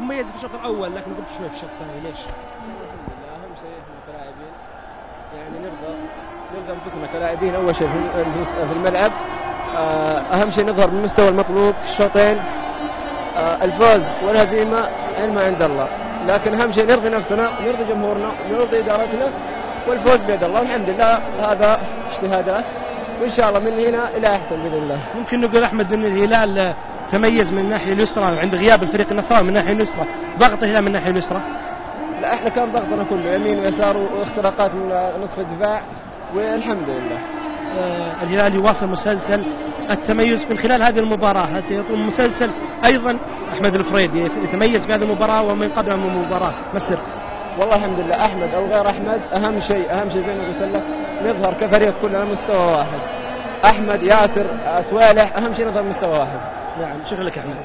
مميزه في الشوط الاول لكن غبت شوي في الشوط الثاني، ليش؟ الحمد لله اهم شيء احنا كلاعبين يعني نرضى انفسنا كلاعبين اول شيء في الملعب. اهم شيء نظهر بالمستوى المطلوب في الشوطين. الفوز والهزيمه علم عند الله، لكن اهم شيء نرضي نفسنا ونرضي جمهورنا ونرضي ادارتنا، والفوز بيد الله والحمد لله. هذا اجتهادات وان شاء الله من هنا الى احسن باذن الله. ممكن نقول احمد ان الهلال تميز من الناحيه اليسرى عند غياب الفريق النصراوي من الناحيه اليسرى، ضغط الهلال من الناحيه اليسرى. لا احنا كان ضغطنا كله يمين ويسار واختراقات من نصف الدفاع والحمد لله. الهلال يواصل مسلسل التميز من خلال هذه المباراة، هل سيكون مسلسل أيضا أحمد الفريدي يتميز في هذه المباراة ومن قبلها من المباراة، ما السر؟ والله الحمد لله أحمد أو غير أحمد أهم شيء زي ما قلت لك نظهر كفريق كلنا مستوى واحد. أحمد ياسر سوالح أهم شيء نظهر مستوى واحد. نعم شكرا لك أحمد.